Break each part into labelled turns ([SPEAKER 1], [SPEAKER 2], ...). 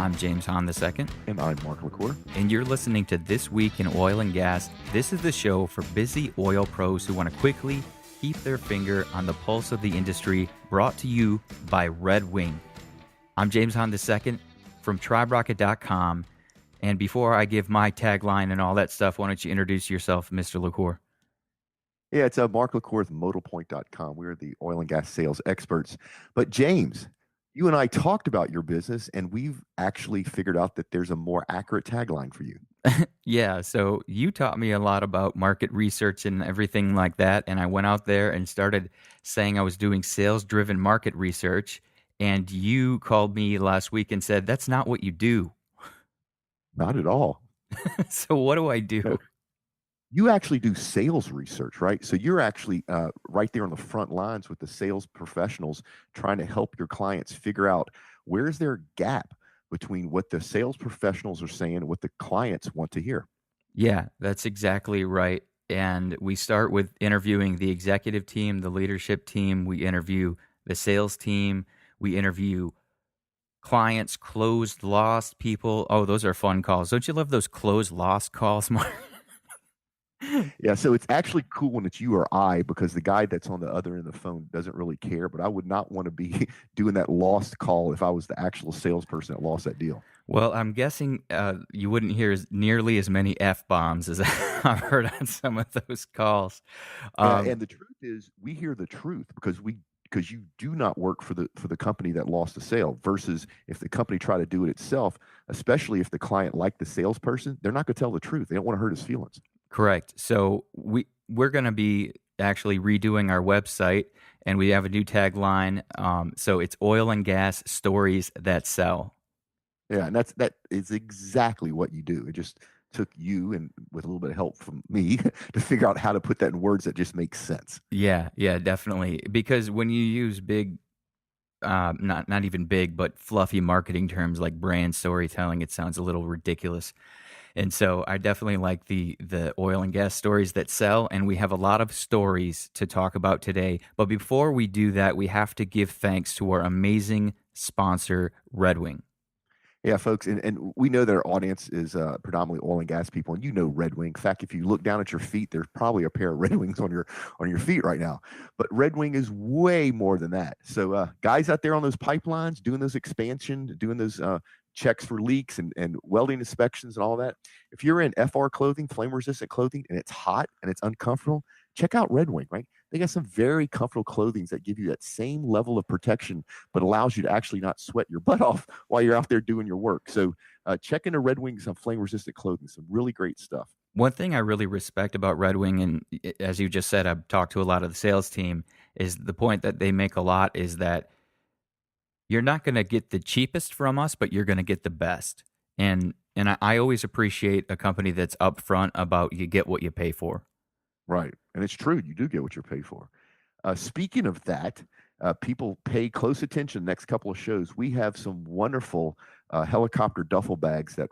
[SPEAKER 1] I'm James Hahn II,
[SPEAKER 2] And I'm Mark LaCour.
[SPEAKER 1] and you're listening to This Week in Oil and Gas. This is the show for busy oil pros who want to quickly keep their finger on the pulse of the industry, brought to you by Red Wing. I'm James Hahn II from TribeRocket.com, and before I give my tagline and all that stuff, why don't you introduce yourself, Mr. LaCour?
[SPEAKER 2] Yeah, it's Mark LaCour with ModalPoint.com. We're the oil and gas sales experts. But James, you and I talked about your business, and we've actually figured out that there's a more accurate tagline for you.
[SPEAKER 1] Yeah, so you taught me a lot about market research and everything like that, and I went out there and started saying I was doing sales-driven market research, and you called me last week and said, that's not what you do.
[SPEAKER 2] Not at all.
[SPEAKER 1] So what do I do?
[SPEAKER 2] No, you actually do sales research, right? So you're actually right there on the front lines with the sales professionals trying to help your clients figure out where's their gap between what the sales professionals are saying and what the clients want to hear.
[SPEAKER 1] Yeah, that's exactly right. And we start with interviewing the executive team, the leadership team. We interview the sales team. We interview clients, closed, lost people. Oh, those are fun calls. Don't you love those closed, lost calls, Mark?
[SPEAKER 2] Yeah, so it's actually cool when it's you or I because the guy that's on the other end of the phone doesn't really care. But I would not want to be doing that lost call if I was the actual salesperson that lost that deal.
[SPEAKER 1] Well, I'm guessing you wouldn't hear nearly as many F-bombs as I've heard on some of those calls.
[SPEAKER 2] And the truth is, we hear the truth because you do not work for the company that lost the sale. Versus if the company tried to do it itself, especially if the client liked the salesperson, they're not going to tell the truth. They don't want to hurt his feelings.
[SPEAKER 1] Correct. So we're going to be actually redoing our website, and we have a new tagline. So it's oil and gas stories that sell.
[SPEAKER 2] Yeah, and that is exactly what you do. It just took you and with a little bit of help from me to figure out how to put that in words that just make sense.
[SPEAKER 1] Yeah, definitely. Because when you use big, not even big, but fluffy marketing terms like brand storytelling, it sounds a little ridiculous. And so I definitely like the oil and gas stories that sell, and we have a lot of stories to talk about today. But before we do that, we have to give thanks to our amazing sponsor, Red Wing.
[SPEAKER 2] Yeah, folks, and we know that our audience is predominantly oil and gas people, and you know Red Wing. In fact, if you look down at your feet, there's probably a pair of Red Wings on your feet right now. But Red Wing is way more than that. So, guys out there on those pipelines, doing those expansion, doing those checks for leaks and welding inspections and all that. If you're in FR clothing, flame resistant clothing, and it's hot and it's uncomfortable, check out Red Wing. Right, they got some very comfortable clothing that give you that same level of protection, but allows you to actually not sweat your butt off while you're out there doing your work. So check into Red Wing's flame resistant clothing. Some really great stuff.
[SPEAKER 1] One thing I really respect about Red Wing, and as you just said, I've talked to a lot of the sales team, is the point that they make a lot is that you're not going to get the cheapest from us, but you're going to get the best. And I always appreciate a company that's upfront about you get what you pay for.
[SPEAKER 2] Right. And it's true. You do get what you're paid for. Speaking of that, people pay close attention the next couple of shows. We have some wonderful helicopter duffel bags that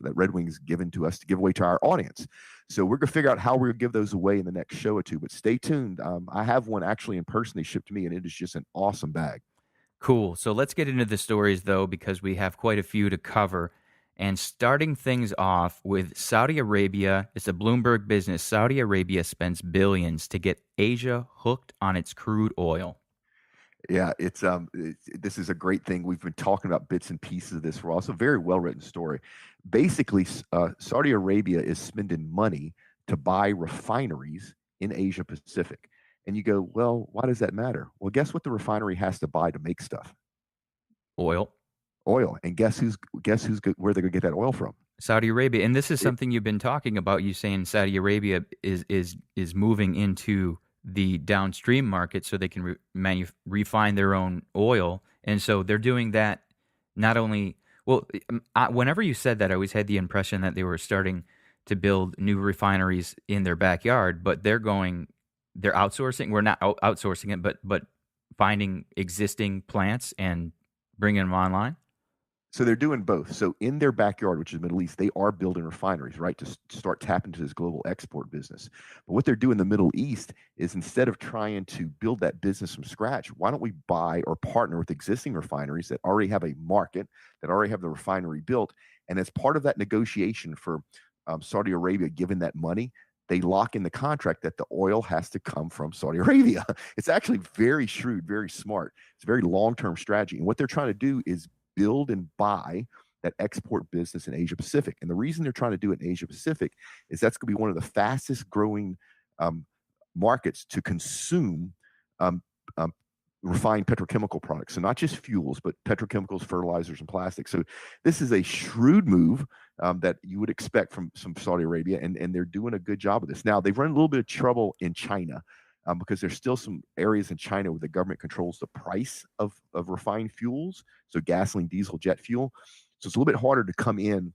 [SPEAKER 2] Red Wing's given to us to give away to our audience. So we're going to figure out how we're going to give those away in the next show or two. But stay tuned. I have one actually in person they shipped to me, and it is just an awesome bag.
[SPEAKER 1] Cool. So let's get into the stories, though, because we have quite a few to cover. And starting things off with Saudi Arabia, it's a Bloomberg business. Saudi Arabia spends billions to get Asia hooked on its crude oil.
[SPEAKER 2] Yeah, this is a great thing. We've been talking about bits and pieces of this for a while. It's a very well written story. Basically, Saudi Arabia is spending money to buy refineries in Asia Pacific. And you go, well, why does that matter? Well, guess what the refinery has to buy to make stuff?
[SPEAKER 1] Oil.
[SPEAKER 2] And guess where they're gonna get that oil from?
[SPEAKER 1] Saudi Arabia. And this is something you've been talking about. You saying Saudi Arabia is moving into the downstream market so they can refine their own oil. And so they're doing that not only, well, whenever you said that, I always had the impression that they were starting to build new refineries in their backyard, but they're outsourcing. We're not outsourcing it, but finding existing plants and bringing them online.
[SPEAKER 2] So they're doing both. So in their backyard, which is the Middle East, they are building refineries, right, to start tapping into this global export business. But what they're doing in the Middle East is instead of trying to build that business from scratch, why don't we buy or partner with existing refineries that already have a market, that already have the refinery built, and as part of that negotiation for Saudi Arabia giving that money, they lock in the contract that the oil has to come from Saudi Arabia. It's actually very shrewd, very smart. It's a very long-term strategy. And what they're trying to do is build and buy that export business in Asia Pacific. And the reason they're trying to do it in Asia Pacific is that's going to be one of the fastest growing um, markets to consume um, um, refined petrochemical products. So not just fuels, but petrochemicals, fertilizers, and plastics. So this is a shrewd move that you would expect from some Saudi Arabia, and they're doing a good job of this. Now they've run a little bit of trouble in China. Because there's still some areas in China where the government controls the price of refined fuels, so gasoline, diesel, jet fuel. So it's a little bit harder to come in,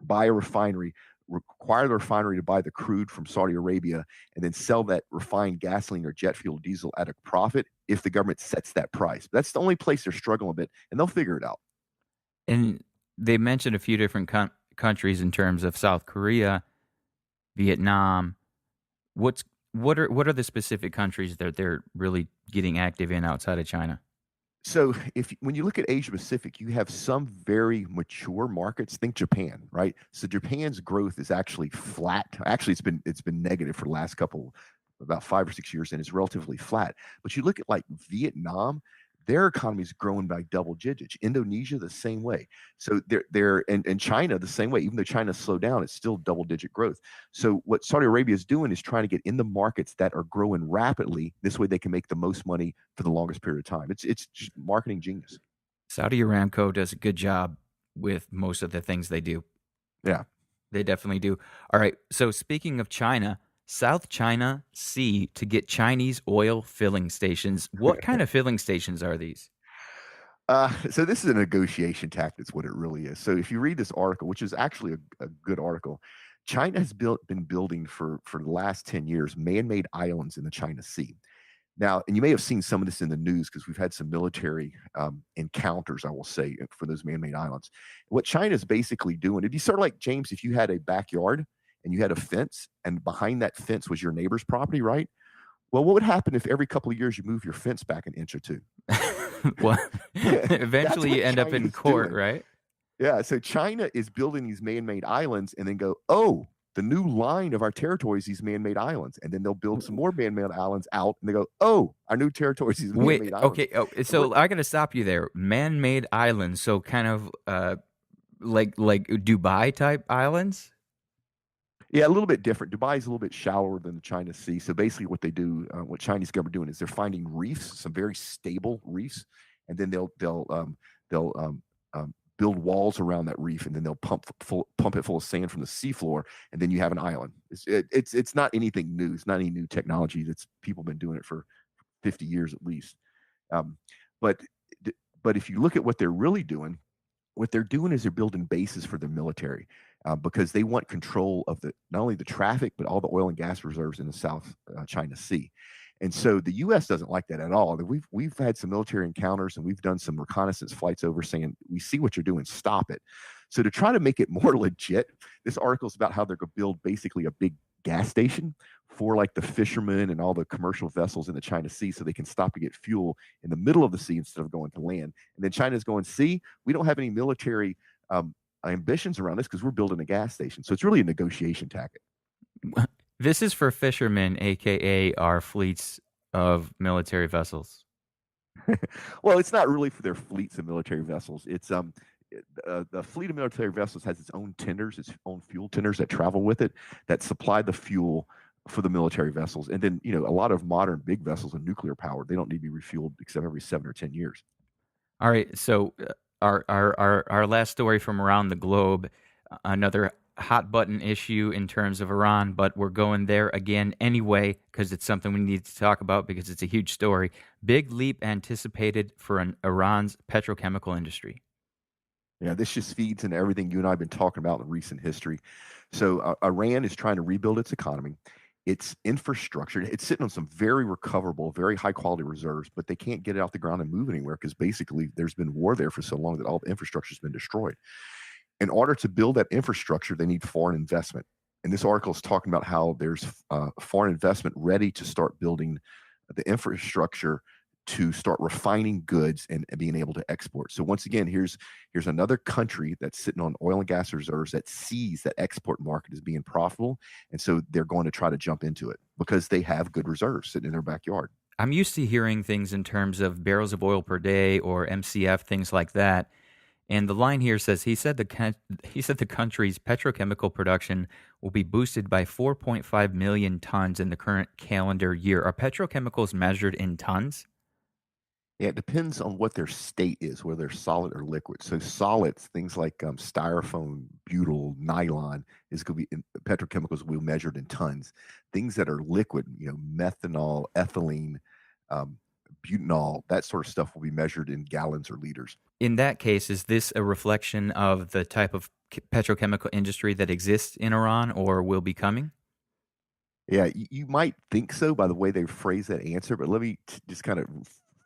[SPEAKER 2] buy a refinery, require the refinery to buy the crude from Saudi Arabia, and then sell that refined gasoline or jet fuel diesel at a profit if the government sets that price. But that's the only place they're struggling a bit, and they'll figure it out.
[SPEAKER 1] And they mentioned a few different countries in terms of South Korea, Vietnam. What's what are the specific countries that they're really getting active in outside of China?
[SPEAKER 2] So if when you look at Asia Pacific, you have some very mature markets. Think Japan, right? So Japan's growth is actually flat. Actually, it's been negative for the last couple, about 5 or 6 years, and it's relatively flat. But you look at like Vietnam, their economy is growing by double digits. Indonesia the same way. So they're and China the same way. Even though China slowed down, it's still double digit growth. So what Saudi Arabia is doing is trying to get in the markets that are growing rapidly. This way they can make the most money for the longest period of time. It's just marketing genius.
[SPEAKER 1] Saudi Aramco does a good job with most of the things they do.
[SPEAKER 2] Yeah.
[SPEAKER 1] They definitely do. All right. So speaking of China, South China Sea to get Chinese oil filling stations. What kind of filling stations are these?
[SPEAKER 2] So this is a negotiation tactic, is what it really is. So if you read this article, which is actually a good article, China has been building for the last 10 years man-made islands in the China Sea. Now, and you may have seen some of this in the news because we've had some military encounters, I will say, for those man-made islands. What China is basically doing, if you sort of like James, if you had a backyard and you had a fence, and behind that fence was your neighbor's property, right? Well, what would happen if every couple of years you move your fence back an inch or two?
[SPEAKER 1] Well,
[SPEAKER 2] That's
[SPEAKER 1] eventually you
[SPEAKER 2] what
[SPEAKER 1] end up in
[SPEAKER 2] China's
[SPEAKER 1] court,
[SPEAKER 2] doing.
[SPEAKER 1] right?
[SPEAKER 2] Yeah, so China is building these man-made islands and then go, oh, the new line of our territory is these man-made islands. And then they'll build some more man-made islands out and they go, oh, our new territory is these
[SPEAKER 1] Wait,
[SPEAKER 2] man-made islands.
[SPEAKER 1] okay. Oh,
[SPEAKER 2] And we're,
[SPEAKER 1] so I got to stop you there. Man-made islands, so kind of like Dubai type islands.
[SPEAKER 2] yeah, a little bit different. Dubai is a little bit shallower than the China Sea. So basically what they do, what Chinese government doing is they're finding reefs, some very stable reefs, and then they'll build walls around that reef, and then they'll pump it full of sand from the seafloor, and then you have an island. It's not anything new. It's not any new technology. That's people have been doing it for 50 years at least. Um, but but if you look at what they're really doing, what they're doing is they're building bases for the military because they want control of the not only the traffic but all the oil and gas reserves in the South China Sea. And so the U.S. doesn't like that at all. We've had some military encounters and we've done some reconnaissance flights over saying we see what you're doing, stop it. So to try to make it more legit, this article is about how they're going to build basically a big gas station for like the fishermen and all the commercial vessels in the China Sea so they can stop to get fuel in the middle of the sea instead of going to land. And then China's going, see, we don't have any military ambitions around this because we're building a gas station. So it's really a negotiation tactic.
[SPEAKER 1] This is for fishermen, aka our fleets of military vessels.
[SPEAKER 2] Well, it's not really for their fleets of military vessels. It's the fleet of military vessels has its own tenders, its own fuel tenders that travel with it that supply the fuel for the military vessels. And then, a lot of modern big vessels are nuclear powered. They don't need to be refueled except every 7 or 10 years.
[SPEAKER 1] All right, so our last story from around the globe, another hot button issue in terms of Iran, but we're going there again anyway because it's something we need to talk about because it's a huge story. Big leap anticipated for Iran's petrochemical industry.
[SPEAKER 2] Yeah, this just feeds into everything you and I have been talking about in recent history. So Iran is trying to rebuild its economy. It's infrastructure. It's sitting on some very recoverable, very high quality reserves, but they can't get it off the ground and move anywhere because basically there's been war there for so long that all the infrastructure has been destroyed. In order to build that infrastructure, they need foreign investment. And this article is talking about how there's foreign investment ready to start building the infrastructure to start refining goods and being able to export. So once again, here's another country that's sitting on oil and gas reserves that sees that export market as being profitable, and so they're going to try to jump into it because they have good reserves sitting in their backyard.
[SPEAKER 1] I'm used to hearing things in terms of barrels of oil per day or MCF, things like that. And the line here says he said the country's petrochemical production will be boosted by 4.5 million tons in the current calendar year. Are petrochemicals measured in tons?
[SPEAKER 2] Yeah, it depends on what their state is, whether they're solid or liquid. So solids, things like styrofoam, butyl, nylon, is going to be petrochemicals will be measured in tons. Things that are liquid, methanol, ethylene, um, butanol, that sort of stuff will be measured in gallons or liters.
[SPEAKER 1] In that case, is this a reflection of the type of petrochemical industry that exists in Iran or will be coming?
[SPEAKER 2] Yeah, you might think so by the way they phrase that answer, but let me just kind of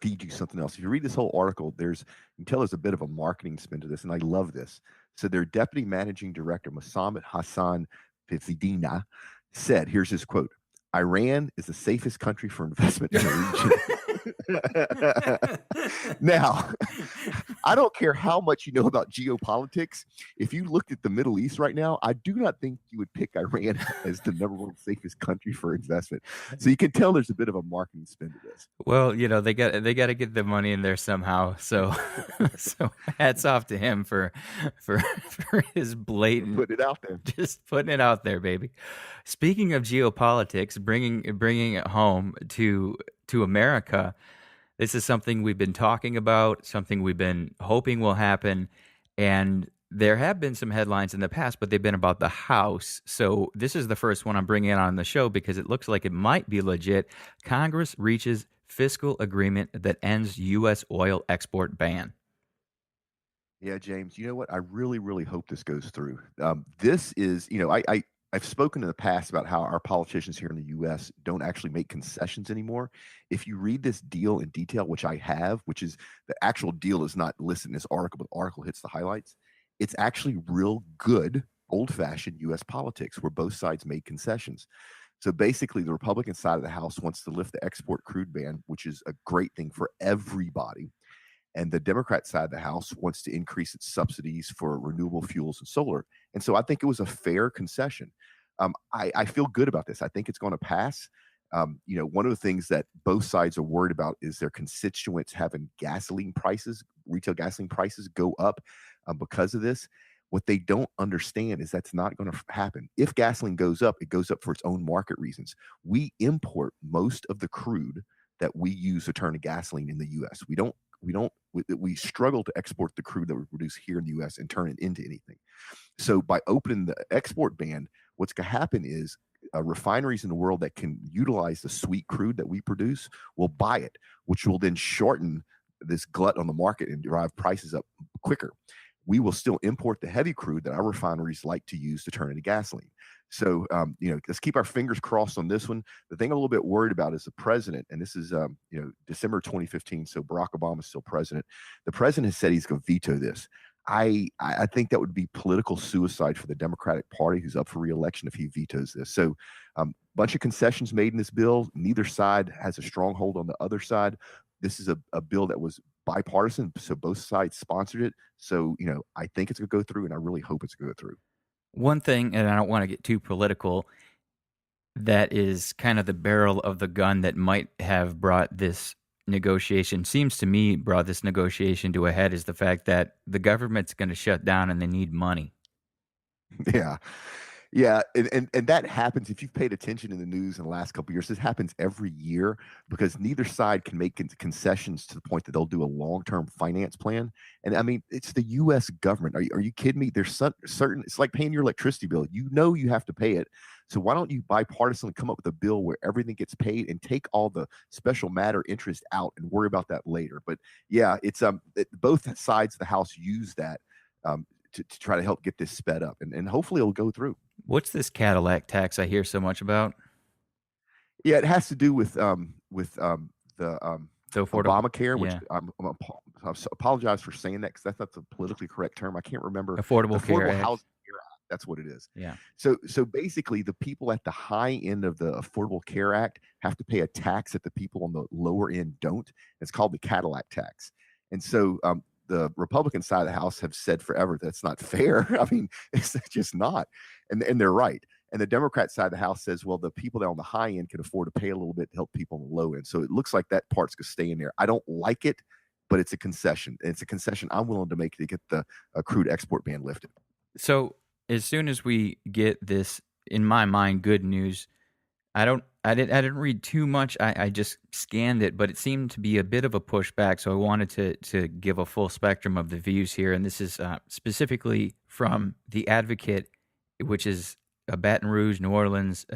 [SPEAKER 2] feed you something else. If you read this whole article, you can tell there's a bit of a marketing spin to this, and I love this. So their deputy managing director, Mosammed Hassan Fifidina, said, here's his quote: Iran is the safest country for investment in the region. Now, I don't care how much you know about geopolitics. If you looked at the Middle East right now, I do not think you would pick Iran as the number one safest country for investment. So you can tell there's a bit of a marketing spin to this.
[SPEAKER 1] Well, they got to get the money in there somehow. So so hats off to him for his blatant
[SPEAKER 2] Put it out there.
[SPEAKER 1] just putting it out there, baby. Speaking of geopolitics, bringing it home to America, this is something we've been talking about, something we've been hoping will happen, and there have been some headlines in the past, but they've been about the House. So this is the first one I'm bringing on the show because it looks like it might be legit. Congress reaches fiscal agreement that ends U.S. oil export ban.
[SPEAKER 2] Yeah, James, you know what? I really, really hope this goes through. This is, I've spoken in the past about how our politicians here in the U.S. don't actually make concessions anymore. If you read this deal in detail, which I have, which is the actual deal is not listed in this article, but the article hits the highlights. It's actually real good, old-fashioned U.S. politics where both sides made concessions. So basically, the Republican side of the House wants to lift the export crude ban, which is a great thing for everybody. And the Democrat side of the House wants to increase its subsidies for renewable fuels and solar. And so I think it was a fair concession. I feel good about this. I think it's going to pass. One of the things that both sides are worried about is their constituents having retail gasoline prices go up because of this. What they don't understand is that's not going to happen. If gasoline goes up, it goes up for its own market reasons. We import most of the crude that we use to turn to gasoline in the U.S. We struggle to export the crude that we produce here in the U.S. and turn it into anything. So by opening the export ban, what's going to happen is refineries in the world that can utilize the sweet crude that we produce will buy it, which will then shorten this glut on the market and drive prices up quicker. We will still import the heavy crude that our refineries like to use to turn into gasoline. So, let's keep our fingers crossed on this one. The thing I'm a little bit worried about is the president, and this is, December 2015. So Barack Obama is still president. The president has said he's going to veto this. I think that would be political suicide for the Democratic Party, who's up for reelection, if he vetoes this. So, bunch of concessions made in this bill. Neither side has a stronghold on the other side. This is a bill that was bipartisan, so both sides sponsored it. So, I think it's going to go through, and I really hope it's going to go through.
[SPEAKER 1] One thing, and I don't want to get too political, that is kind of the barrel of the gun that might have brought this negotiation, seems to me, brought this negotiation to a head is the fact that the government's going to shut down and they need money.
[SPEAKER 2] Yeah. Yeah, and that happens if you've paid attention in the news in the last couple of years. This happens every year because neither side can make concessions to the point that they'll do a long-term finance plan. And I mean, it's the U.S. government. Are you kidding me? There's certain. It's like paying your electricity bill. You know you have to pay it. So why don't you bipartisanly come up with a bill where everything gets paid and take all the special matter interest out and worry about that later? But yeah, it's both sides of the House use that. To try to help get this sped up, and hopefully it'll go through.
[SPEAKER 1] What's this Cadillac tax I hear so much about?
[SPEAKER 2] Yeah, it has to do with the
[SPEAKER 1] The affordable,
[SPEAKER 2] Obamacare, which
[SPEAKER 1] yeah,
[SPEAKER 2] apologize for saying that because that's not the politically correct term. I can't remember the
[SPEAKER 1] Affordable Care
[SPEAKER 2] Affordable
[SPEAKER 1] Act.
[SPEAKER 2] Housing Care Act. That's what it is.
[SPEAKER 1] Yeah.
[SPEAKER 2] So basically, the people at the high end of the Affordable Care Act have to pay a tax that the people on the lower end don't. It's called the Cadillac tax. And so the Republican side of the House have said forever that's not fair. I mean, it's just not, and they're right. And the Democrat side of the House says, well, the people that on the high end can afford to pay a little bit to help people on the low end. So it looks like that part's going to stay in there. I don't like it, but it's a concession. It's a concession I'm willing to make to get the crude export ban lifted.
[SPEAKER 1] So as soon as we get this, in my mind, good news, I didn't read too much. I just scanned it, but it seemed to be a bit of a pushback. So I wanted to give a full spectrum of the views here, and this is specifically from the Advocate, which is a Baton Rouge, New Orleans,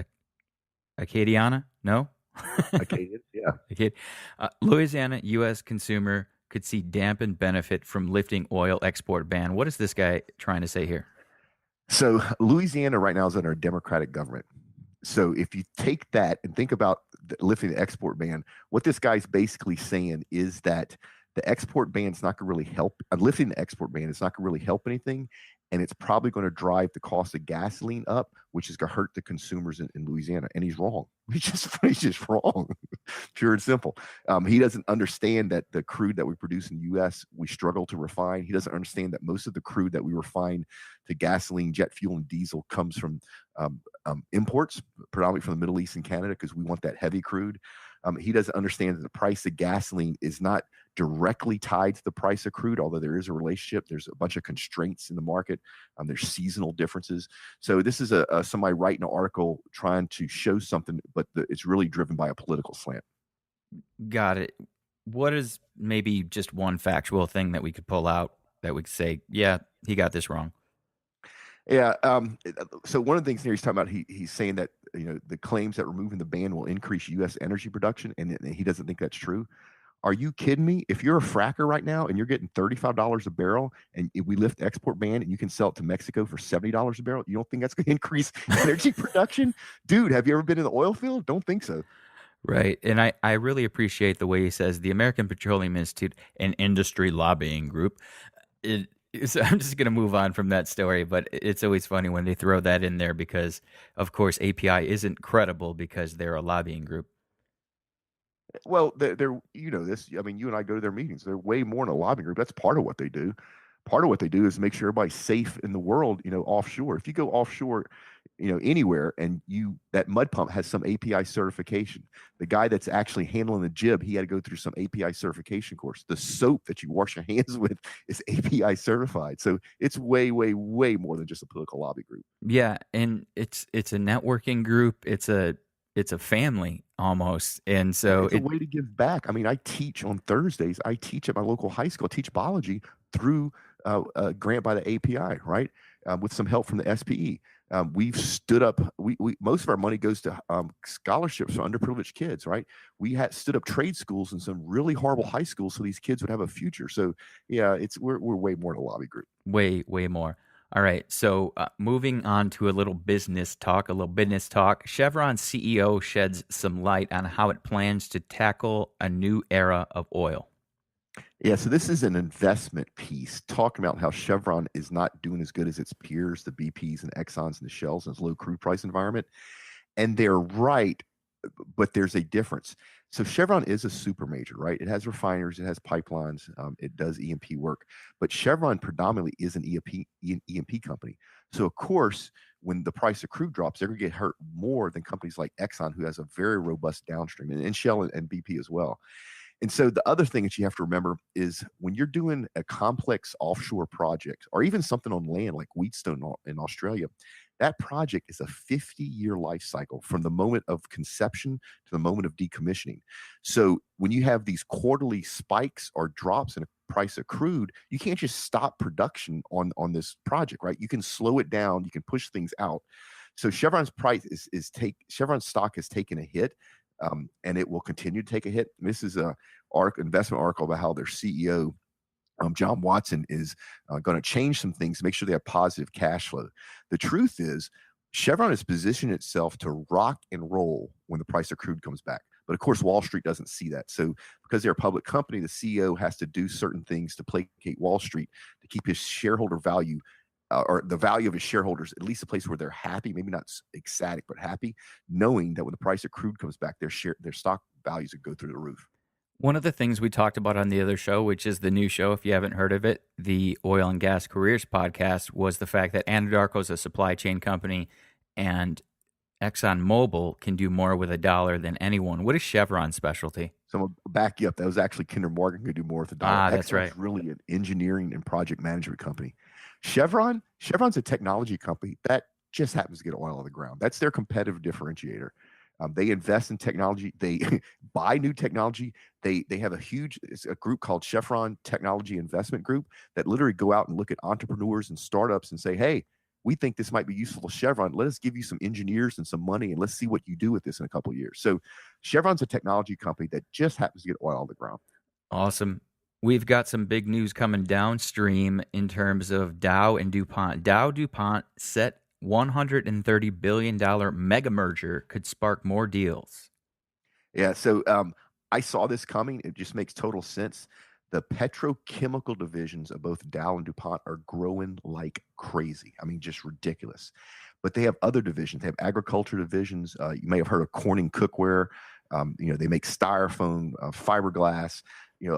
[SPEAKER 1] Acadiana. No,
[SPEAKER 2] Acadian, yeah.
[SPEAKER 1] Acad- Louisiana U.S. consumer could see dampened benefit from lifting oil export ban. What is this guy trying to say here?
[SPEAKER 2] So Louisiana right now is under a Democratic government. So if you take that and think about lifting the export ban, what this guy's basically saying is that the export ban is not going to really help. Lifting the export ban is not going to really help anything, and it's probably going to drive the cost of gasoline up, which is going to hurt the consumers in Louisiana. And he's wrong. He's just wrong, pure and simple. He doesn't understand that the crude that we produce in the U.S. we struggle to refine. He doesn't understand that most of the crude that we refine to gasoline, jet fuel, and diesel comes from imports, predominantly from the Middle East and Canada, because we want that heavy crude. He doesn't understand that the price of gasoline is not directly tied to the price of crude, although there is a relationship. There's a bunch of constraints in the market. There's seasonal differences. So this is somebody writing an article trying to show something, but it's really driven by a political slant.
[SPEAKER 1] Got it. What is maybe just one factual thing that we could pull out that we could say, yeah, he got this wrong?
[SPEAKER 2] Yeah. So one of the things here he's talking about, he's saying that the claims that removing the ban will increase U.S. energy production, and he doesn't think that's true. Are you kidding me? If you're a fracker right now and you're getting $35 a barrel, and if we lift the export ban and you can sell it to Mexico for $70 a barrel, you don't think that's going to increase energy production? Dude, have you ever been in the oil field? Don't think so.
[SPEAKER 1] Right. And I really appreciate the way he says the American Petroleum Institute, an industry lobbying group. I'm just going to move on from that story, but it's always funny when they throw that in there because, of course, API isn't credible because they're a lobbying group.
[SPEAKER 2] Well, they're this. I mean, you and I go to their meetings. They're way more than a lobbying group. That's part of what they do. Part of what they do is make sure everybody's safe in the world. Offshore. If you go offshore, anywhere, and that mud pump has some API certification. The guy that's actually handling the jib, he had to go through some API certification course. The soap that you wash your hands with is API certified. So it's way, way, way more than just a political lobby group.
[SPEAKER 1] Yeah, and it's a networking group. It's a family almost, and so
[SPEAKER 2] It's a way to give back. I mean, I teach on Thursdays. I teach at my local high school. I teach biology through a grant by the API, right? With some help from the SPE. We've stood up. We most of our money goes to scholarships for underprivileged kids, right? We had stood up trade schools in some really horrible high schools so these kids would have a future. So yeah, we're way more than a lobby group.
[SPEAKER 1] way more. All right, so moving on to a little business talk. Chevron CEO sheds some light on how it plans to tackle a new era of oil.
[SPEAKER 2] Yeah, so this is an investment piece talking about how Chevron is not doing as good as its peers, the BPs and Exxons and the Shells in this low crude price environment. And they're right, but there's a difference. So Chevron is a super major, right? It has refiners, it has pipelines, it does E&P work, but Chevron predominantly is an E&P company. So of course, when the price of crude drops, they're going to get hurt more than companies like Exxon, who has a very robust downstream, and Shell and BP as well. And so the other thing that you have to remember is when you're doing a complex offshore project or even something on land like Wheatstone in Australia, that project is a 50-year life cycle from the moment of conception to the moment of decommissioning. So when you have these quarterly spikes or drops in the price of crude, you can't just stop production on this project, right? You can slow it down, you can push things out. So Chevron's Chevron's stock has taken a hit, and it will continue to take a hit. This is a investment article about how their CEO, John Watson, is going to change some things to make sure they have positive cash flow. The truth is, Chevron has positioned itself to rock and roll when the price of crude comes back. But of course, Wall Street doesn't see that. So, because they're a public company, the CEO has to do certain things to placate Wall Street to keep his shareholder value or the value of his shareholders at least a place where they're happy, maybe not ecstatic, but happy, knowing that when the price of crude comes back, their stock values would go through the roof.
[SPEAKER 1] One of the things we talked about on the other show, which is the new show, if you haven't heard of it, the Oil and Gas Careers podcast, was the fact that Anadarko is a supply chain company and ExxonMobil can do more with a dollar than anyone. What is Chevron's specialty?
[SPEAKER 2] So I'm gonna back you up. That was actually Kinder Morgan could do more with a dollar.
[SPEAKER 1] Ah, that's right.
[SPEAKER 2] Exxon's really an engineering and project management company. Chevron's a technology company that just happens to get oil on the ground. That's their competitive differentiator. They invest in technology. They buy new technology. They have it's a group called Chevron Technology Investment Group that literally go out and look at entrepreneurs and startups and say, hey, we think this might be useful to Chevron. Let us give you some engineers and some money, and let's see what you do with this in a couple of years. So Chevron's a technology company that just happens to get oil on the ground.
[SPEAKER 1] Awesome. We've got some big news coming downstream in terms of Dow and DuPont. Dow DuPont set $130 billion mega merger could spark more deals.
[SPEAKER 2] Yeah, so I saw this coming. It just makes total sense. The petrochemical divisions of both Dow and DuPont are growing like crazy. I mean, just ridiculous. But they have other divisions. They have agriculture divisions. You may have heard of Corning Cookware. They make styrofoam, fiberglass,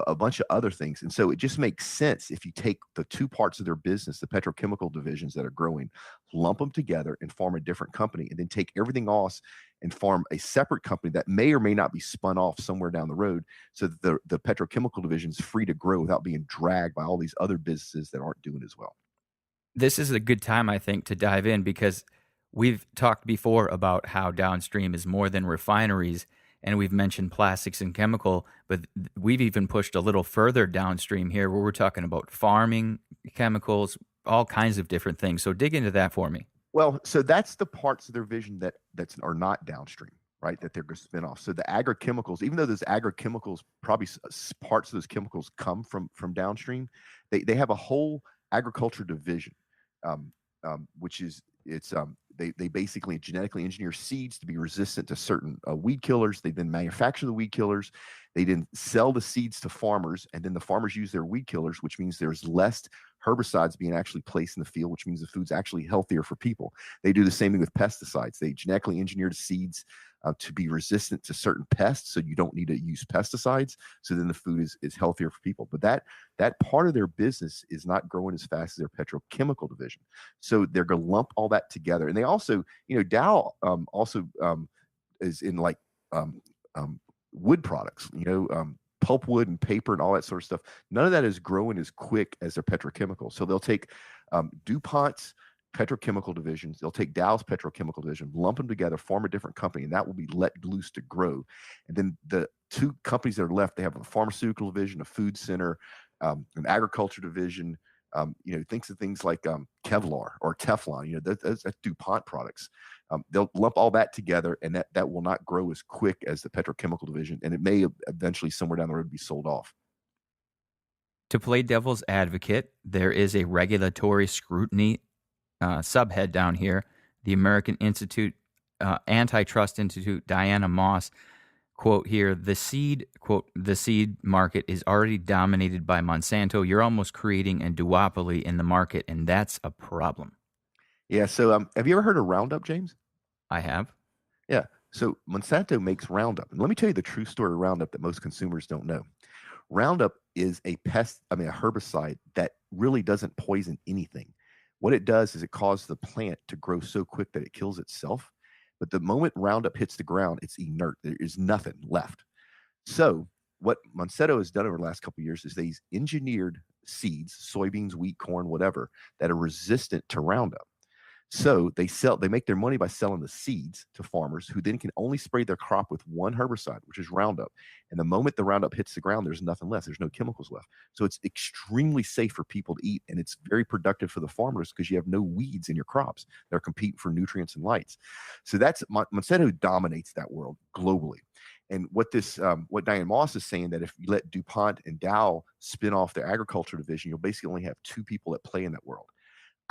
[SPEAKER 2] a bunch of other things. And so it just makes sense if you take the two parts of their business, the petrochemical divisions that are growing, lump them together and form a different company, and then take everything else and form a separate company that may or may not be spun off somewhere down the road so that the petrochemical division is free to grow without being dragged by all these other businesses that aren't doing as well.
[SPEAKER 1] This is a good time, I think, to dive in because we've talked before about how downstream is more than refineries, and we've mentioned plastics and chemical, but we've even pushed a little further downstream here where we're talking about farming, chemicals, all kinds of different things. So dig into that for me.
[SPEAKER 2] Well, so that's the parts of their vision that are not downstream, right? That they're going to spin off. So the agrochemicals, even though those agrochemicals probably parts of those chemicals come from downstream, they have a whole agriculture division, um, which is they basically genetically engineer seeds to be resistant to certain weed killers. They then manufacture the weed killers. They then sell the seeds to farmers, and then the farmers use their weed killers, which means there's less herbicides being actually placed in the field, which means the food's actually healthier for people. They do the same thing with pesticides. They genetically engineered seeds to be resistant to certain pests, so you don't need to use pesticides. So then the food is healthier for people. But that part of their business is not growing as fast as their petrochemical division. So they're going to lump all that together. And they also, Dow also is in like um, um, wood products, pulpwood and paper and all that sort of stuff. None of that is growing as quick as their petrochemical. So they'll take DuPont's petrochemical divisions, they'll take Dow's petrochemical division, lump them together, form a different company, and that will be let loose to grow. And then the two companies that are left, they have a pharmaceutical division, a food center, an agriculture division. Thinks of things like Kevlar or Teflon. That's DuPont products. They'll lump all that together, and that will not grow as quick as the petrochemical division, and it may eventually somewhere down the road be sold off.
[SPEAKER 1] To play devil's advocate, there is a regulatory scrutiny subhead down here. The American Institute, Antitrust Institute, Diana Moss, quote here, the seed market is already dominated by Monsanto. You're almost creating a duopoly in the market, and that's a problem.
[SPEAKER 2] Yeah. So, have you ever heard of Roundup, James?
[SPEAKER 1] I have.
[SPEAKER 2] Yeah. So Monsanto makes Roundup, and let me tell you the true story of Roundup that most consumers don't know. Roundup is a herbicide that really doesn't poison anything. What it does is it causes the plant to grow so quick that it kills itself. But the moment Roundup hits the ground, it's inert. There is nothing left. So what Monsanto has done over the last couple of years is they've engineered seeds, soybeans, wheat, corn, whatever, that are resistant to Roundup. So they make their money by selling the seeds to farmers who then can only spray their crop with one herbicide, which is Roundup. And the moment the Roundup hits the ground, there's nothing left. There's no chemicals left. So it's extremely safe for people to eat, and it's very productive for the farmers because you have no weeds in your crops. They're competing for nutrients and lights. So that's Monsanto dominates that world globally. And what Diane Moss is saying, that if you let DuPont and Dow spin off their agriculture division, you'll basically only have two people that play in that world.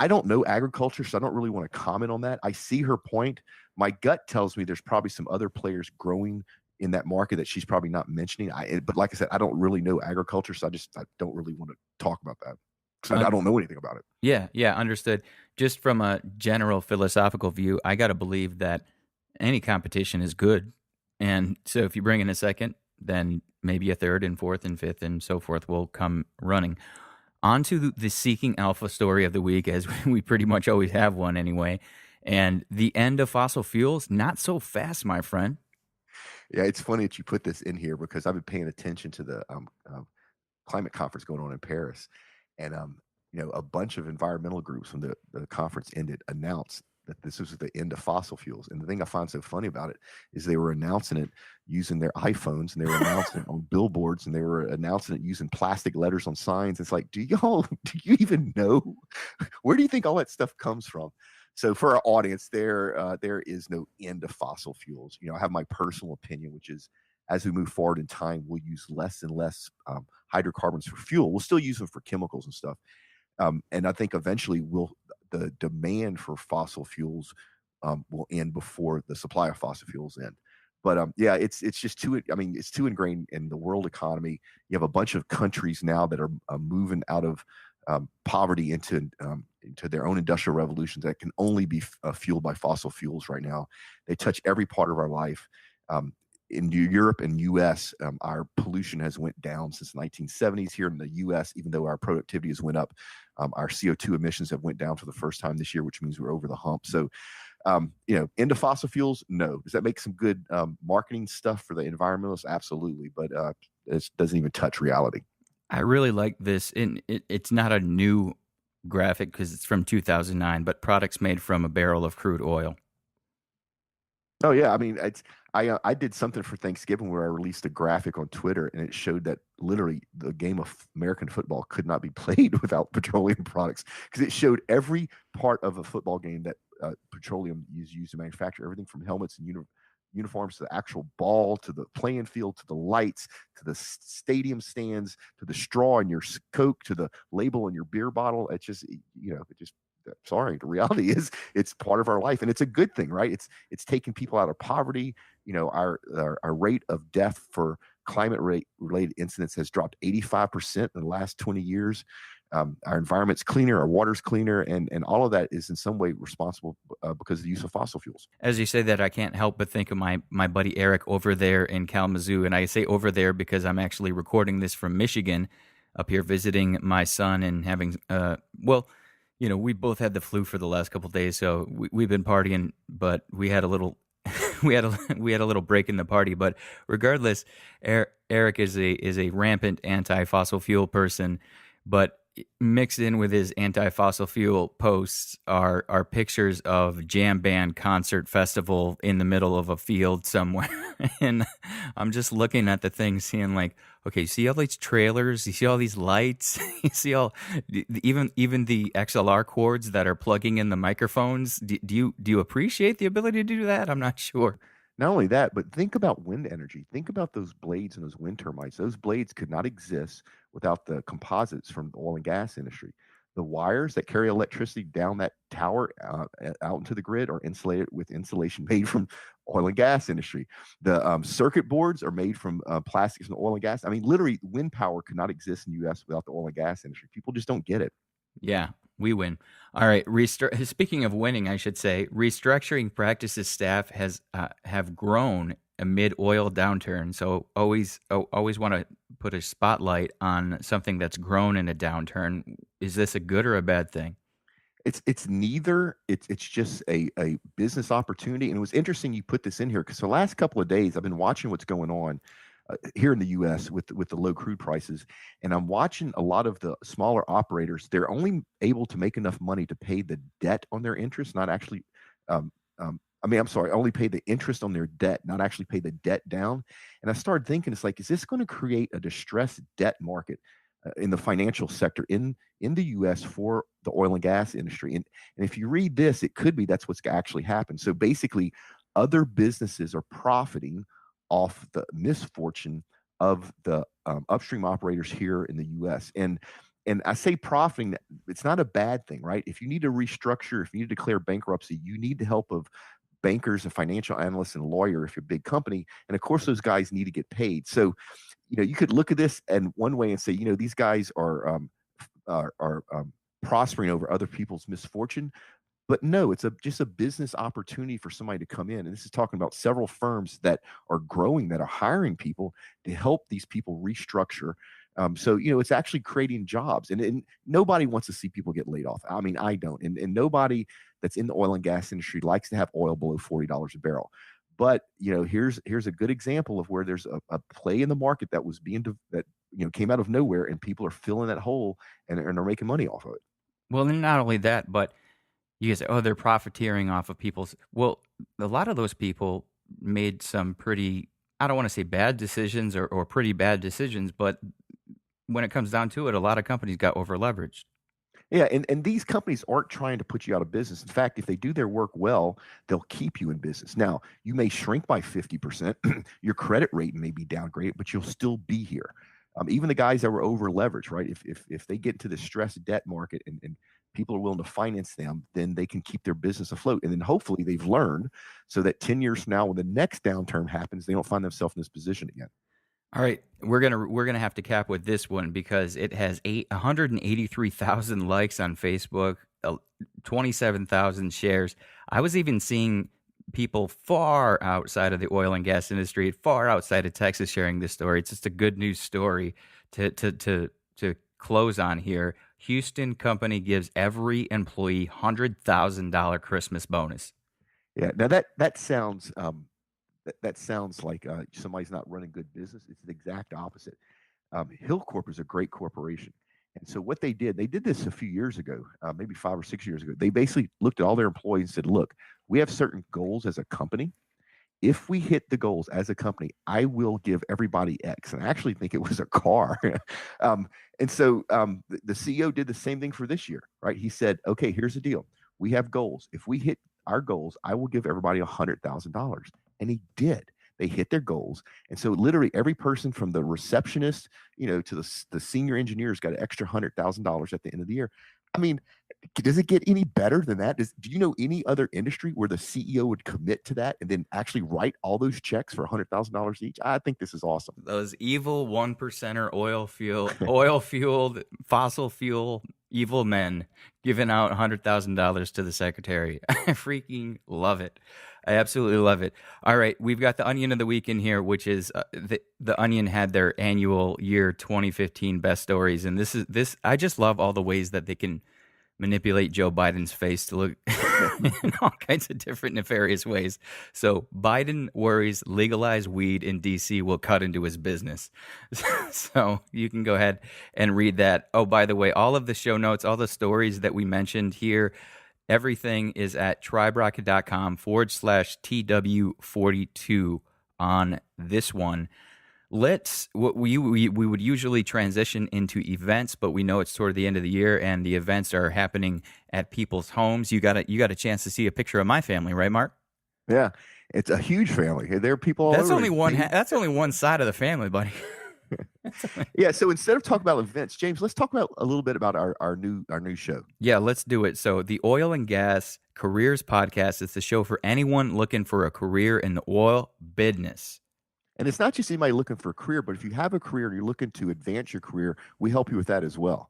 [SPEAKER 2] I don't know agriculture, so I don't really want to comment on that. I see her point. My gut tells me there's probably some other players growing in that market that she's probably not mentioning. But like I said, I don't really know agriculture, so I don't really want to talk about that because
[SPEAKER 1] Uh,
[SPEAKER 2] I don't know anything about it.
[SPEAKER 1] yeah, yeah, understood. Just from a general philosophical view, I got to believe that any competition is good. And so if you bring in a second, then maybe a third and fourth and fifth and so forth will come running. On to the Seeking Alpha story of the week, as we pretty much always have one anyway. And the end of fossil fuels, not so fast, my friend.
[SPEAKER 2] Yeah, it's funny that you put this in here because I've been paying attention to the climate conference going on in Paris, and a bunch of environmental groups when the conference ended announced that this was the end of fossil fuels. And the thing I find so funny about it is they were announcing it using their iPhones, and they were announcing it on billboards, and they were announcing it using plastic letters on signs. It's like, do you even know? Where do you think all that stuff comes from? So for our audience, there is no end of fossil fuels. I have my personal opinion, which is as we move forward in time, we'll use less and less hydrocarbons for fuel. We'll still use them for chemicals and stuff. And I think eventually the demand for fossil fuels will end before the supply of fossil fuels end. But yeah, it's just too. I mean, it's too ingrained in the world economy. You have a bunch of countries now that are moving out of poverty into their own industrial revolutions that can only be fueled by fossil fuels right now. They touch every part of our life. In Europe and U.S., our pollution has went down since the 1970s. Here in the U.S., even though our productivity has went up, our CO2 emissions have went down for the first time this year, which means we're over the hump. So, into fossil fuels, no. Does that make some good marketing stuff for the environmentalists? Absolutely, but it doesn't even touch reality.
[SPEAKER 1] I really like this. It's not a new graphic because it's from 2009, but products made from a barrel of crude oil.
[SPEAKER 2] Oh yeah, I mean, I did something for Thanksgiving where I released a graphic on Twitter, and it showed that literally the game of American football could not be played without petroleum products because it showed every part of a football game that petroleum is used to manufacture everything from helmets and uniforms to the actual ball to the playing field to the lights to the stadium stands to the straw in your Coke to the label in your beer bottle. It's just it just sorry, the reality is it's part of our life, and it's a good thing, right? It's taking people out of poverty. Our rate of death for related incidents has dropped 85% in the last 20 years. Our environment's cleaner, our water's cleaner, and all of that is in some way responsible because of the use of fossil fuels.
[SPEAKER 1] As you say that, I can't help but think of my buddy Eric over there in Kalamazoo, and I say over there because I'm actually recording this from Michigan, up here visiting my son and having we both had the flu for the last couple of days, so we've been partying, but we had a little we had a little break in the party. But regardless, Eric is a rampant anti-fossil fuel person, but mixed in with his anti-fossil fuel posts are pictures of jam band concert festival in the middle of a field somewhere. And I'm just looking at the thing saying like, okay, see all these trailers, you see all these lights, you see even the XLR cords that are plugging in the microphones. Do you appreciate the ability to do that? I'm not sure.
[SPEAKER 2] Not only that, but think about wind energy. Think about those blades and those wind turbines. Those blades could not exist without the composites from the oil and gas industry. The wires that carry electricity down that tower out into the grid are insulated with insulation made from oil and gas industry. The circuit boards are made from plastics and oil and gas. I mean, literally, wind power could not exist in the U.S. without the oil and gas industry. People just don't get it.
[SPEAKER 1] Yeah, we win. All right. Speaking of winning, I should say, restructuring practices staff have grown amid oil downturn. So always want to put a spotlight on something that's grown in a downturn. Is this a good or a bad thing?
[SPEAKER 2] It's neither. It's just a business opportunity. And it was interesting you put this in here because the last couple of days I've been watching what's going on here in the U.S. with the low crude prices, and I'm watching a lot of the smaller operators. They're only able to make enough money to pay the debt on their interest, not actually. I mean, I'm sorry, only pay the interest on their debt, not actually pay the debt down. And I started thinking, it's like, is this going to create a distressed debt market in the financial sector in the U.S. for the oil and gas industry? And if you read this, it could be that's what's actually happened. So basically, other businesses are profiting off the misfortune of the upstream operators here in the U.S. And And I say profiting, it's not a bad thing, right? If you need to restructure, if you need to declare bankruptcy, you need the help of bankers and financial analysts and lawyer if you're a big company. And of course, those guys need to get paid. So, you could look at this and one way and say, these guys are prospering over other people's misfortune. But no, it's just a business opportunity for somebody to come in. And this is talking about several firms that are growing, that are hiring people to help these people restructure. So, it's actually creating jobs. And nobody wants to see people get laid off. I mean, I don't. And nobody that's in the oil and gas industry likes to have oil below $40 a barrel. But, here's a good example of where there's a play in the market that was that, came out of nowhere, and people are filling that hole and are making money off of it.
[SPEAKER 1] Well, and not only that, but you guys say, oh, they're profiteering off of people's. Well, a lot of those people made some pretty, I don't want to say bad decisions or pretty bad decisions, but when it comes down to it, a lot of companies got over leveraged.
[SPEAKER 2] Yeah, and these companies aren't trying to put you out of business. In fact, if they do their work well, they'll keep you in business. Now, you may shrink by 50%, your credit rating may be downgraded, but you'll still be here. Even the guys that were over leveraged, right? If they get into the stressed debt market and people are willing to finance them, then they can keep their business afloat. And then hopefully they've learned so that 10 years from now, when the next downturn happens, they don't find themselves in this position again.
[SPEAKER 1] All right, we're gonna have to cap with this one because it has 183,000 likes on Facebook, 27,000 shares. I was even seeing people far outside of the oil and gas industry, far outside of Texas, sharing this story. It's just a good news story to close on here. Houston company gives every employee $100,000 Christmas bonus.
[SPEAKER 2] Yeah. Now that sounds that sounds like somebody's not running good business. It's the exact opposite. Hillcorp is a great corporation. And so what they did this a few years ago, maybe 5 or 6 years ago. They basically looked at all their employees and said, look, we have certain goals as a company. If we hit the goals as a company, I will give everybody X. And I actually think it was a car. The CEO did the same thing for this year, right? He said, okay, here's the deal. We have goals. If we hit our goals, I will give everybody $100,000. And he did. They hit their goals. And so literally every person from the receptionist, to the senior engineers got an extra $100,000 at the end of the year. I mean, does it get any better than that? Do you know any other industry where the CEO would commit to that and then actually write all those checks for $100,000 each? I think this is awesome.
[SPEAKER 1] Those evil 1%er oil fueled, fossil fuel evil men giving out $100,000 to the secretary. I freaking love it. I absolutely love it. All right, we've got the Onion of the Week in here, which is the Onion had their annual year 2015 best stories, and this. I just love all the ways that they can manipulate Joe Biden's face to look in all kinds of different nefarious ways. So Biden worries legalized weed in D.C. will cut into his business. So you can go ahead and read that. Oh, by the way, all of the show notes, all the stories that we mentioned here, everything is at triberocket.com/TW42 on this one. We would usually transition into events, but we know it's toward the end of the year and the events are happening at people's homes. You got a chance to see a picture of my family, right, Mark?
[SPEAKER 2] Yeah, it's a huge family. There are people all
[SPEAKER 1] That's
[SPEAKER 2] over.
[SPEAKER 1] That's only one side of the family, buddy.
[SPEAKER 2] Yeah. So instead of talking about events, James, let's talk about a little bit about our new show.
[SPEAKER 1] Yeah, let's do it. So the Oil and Gas Careers Podcast is the show for anyone looking for a career in the oil business.
[SPEAKER 2] And it's not just anybody looking for a career, but if you have a career and you're looking to advance your career, we help you with that as well.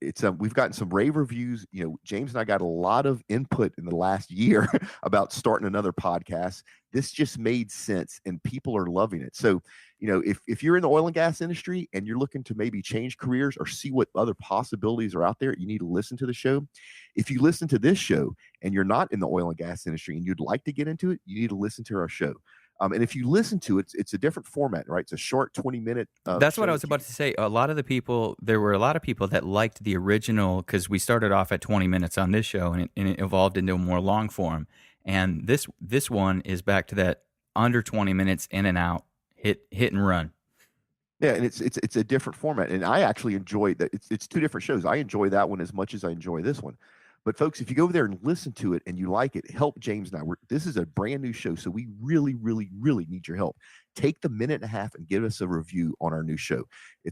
[SPEAKER 2] We've gotten some rave reviews. James and I got a lot of input in the last year about starting another podcast. This just made sense, and people are loving it. So, if you're in the oil and gas industry and you're looking to maybe change careers or see what other possibilities are out there, you need to listen to the show. If you listen to this show and you're not in the oil and gas industry and you'd like to get into it, you need to listen to our show. And if you listen to it, it's a different format, right? It's a short 20-minute.
[SPEAKER 1] That's what I was about to say. There were a lot of people that liked the original because we started off at 20 minutes on this show and it evolved into a more long form. And this one is back to that under 20 minutes, in and out, hit and run.
[SPEAKER 2] Yeah, and it's a different format, and I actually enjoy that. It's two different shows. I enjoy that one as much as I enjoy this one. But folks, if you go over there and listen to it and you like it, help James and I. This is a brand new show, so we really, really, really need your help. Take the minute and a half and give us a review on our new show.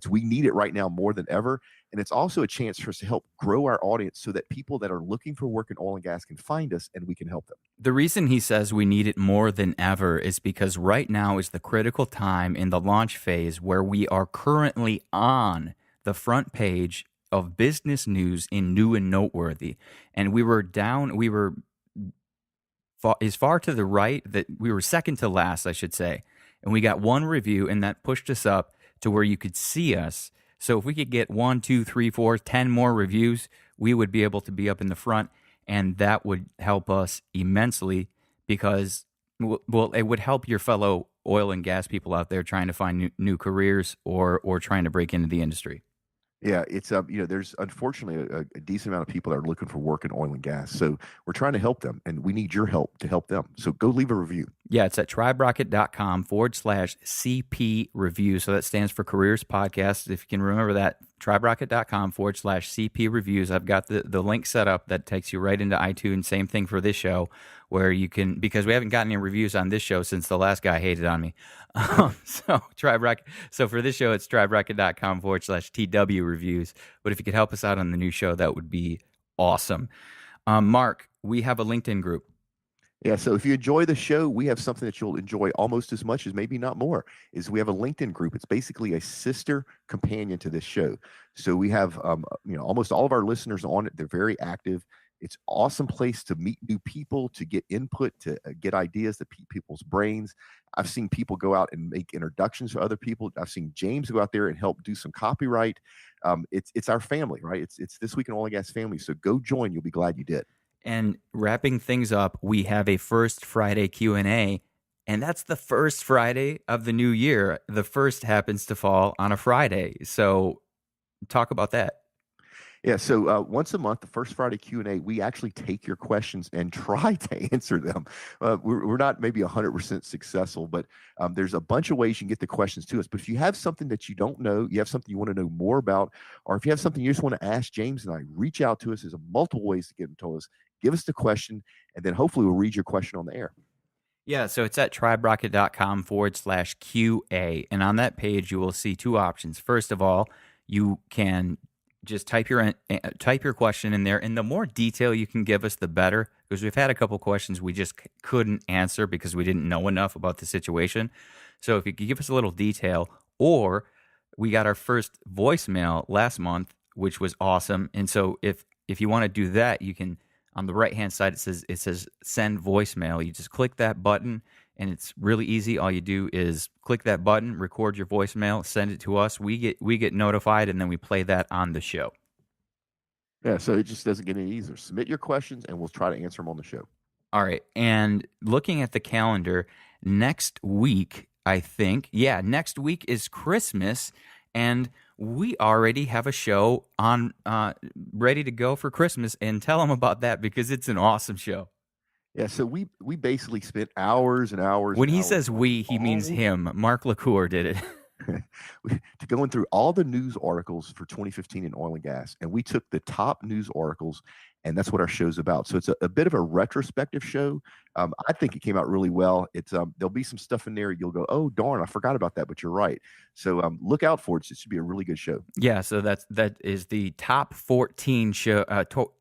[SPEAKER 2] We need it right now more than ever, and it's also a chance for us to help grow our audience so that people that are looking for work in oil and gas can find us and we can help them.
[SPEAKER 1] The reason he says we need it more than ever is because right now is the critical time in the launch phase where we are currently on the front page of business news in New and Noteworthy. And we were as far to the right that we were second to last, I should say. And we got one review, and that pushed us up to where you could see us. So if we could get 1, 2, 3, 4, 10 more reviews, we would be able to be up in the front. And that would help us immensely because, well, it would help your fellow oil and gas people out there trying to find new careers or trying to break into the industry.
[SPEAKER 2] Yeah, it's there's unfortunately a decent amount of people that are looking for work in oil and gas. So we're trying to help them, and we need your help to help them. So go leave a review.
[SPEAKER 1] Yeah, it's at triberocket.com/CP review. So that stands for Careers Podcast. If you can remember that, triberocket.com/CP reviews. I've got the link set up that takes you right into iTunes. Same thing for this show, where you can, because we haven't gotten any reviews on this show since the last guy hated on me. So Tribe Rocket. So for this show, it's triberocket.com/TW reviews. But if you could help us out on the new show, that would be awesome. Mark, we have a LinkedIn group.
[SPEAKER 2] Yeah, so if you enjoy the show, we have something that you'll enjoy almost as much as, maybe not more, is we have a LinkedIn group. It's basically a sister companion to this show. So we have almost all of our listeners on it. They're very active. It's an awesome place to meet new people, to get input, to get ideas, to pique people's brains. I've seen people go out and make introductions to other people. I've seen James go out there and help do some copyright. It's our family, right? It's This Week in Oil and Gas family. So go join. You'll be glad you did.
[SPEAKER 1] And wrapping things up, we have a First Friday Q&A, and that's the first Friday of the new year. The first happens to fall on a Friday. So talk about that.
[SPEAKER 2] Yeah, so once a month, the first Friday Q&A, we actually take your questions and try to answer them. We're not maybe 100% successful, but there's a bunch of ways you can get the questions to us. But if you have something that you don't know, you have something you want to know more about, or if you have something you just want to ask James and I, reach out to us. There's multiple ways to get them to us. Give us the question, and then hopefully we'll read your question on the air.
[SPEAKER 1] Yeah, so it's at triberocket.com/QA. And on that page, you will see two options. First of all, you can just type your question in there, and the more detail you can give us, the better, because we've had a couple questions we just couldn't answer because we didn't know enough about the situation. So if you could give us a little detail, or we got our first voicemail last month, which was awesome. And so if you want to do that, you can, on the right-hand side, it says send voicemail. You just click that button, and it's really easy. All you do is click that button, record your voicemail, send it to us. We get notified, and then we play that on the show.
[SPEAKER 2] Yeah, so it just doesn't get any easier. Submit your questions, and we'll try to answer them on the show.
[SPEAKER 1] All right, and looking at the calendar, next week, next week is Christmas, and we already have a show on ready to go for Christmas. And tell them about that, because it's an awesome show.
[SPEAKER 2] Yeah, so we basically spent hours and hours.
[SPEAKER 1] When he says we, he means him. Mark LaCour did it.
[SPEAKER 2] To going through all the news articles for 2015 in oil and gas. And we took the top news articles, and that's what our show's about. So it's a bit of a retrospective show. I think it came out really well. It's there'll be some stuff in there you'll go, oh, darn, I forgot about that, but you're right. So look out for it. It should be a really good show.
[SPEAKER 1] Yeah, so that is the top 14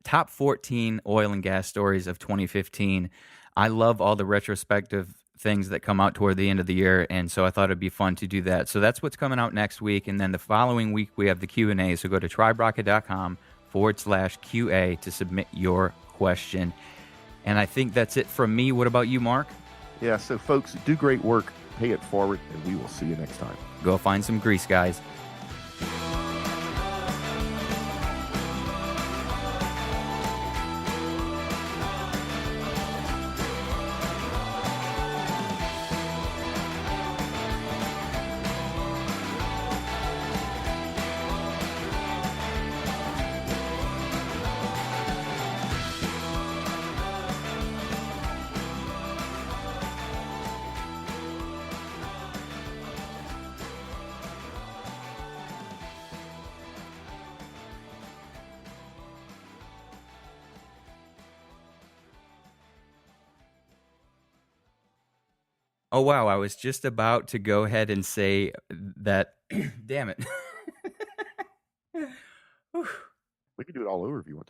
[SPEAKER 1] top 14 oil and gas stories of 2015. I love all the retrospective things that come out toward the end of the year, and so I thought it'd be fun to do that. So that's what's coming out next week, and then the following week we have the Q&A. So go to triberocket.com/QA to submit your question. And I think that's it from me. What about you, Mark?
[SPEAKER 2] Yeah, so folks, do great work, pay it forward, and we will see you next time.
[SPEAKER 1] Go find some grease, guys. Oh wow, I was just about to go ahead and say that. Damn it. Whew.
[SPEAKER 2] We can do it all over if you want.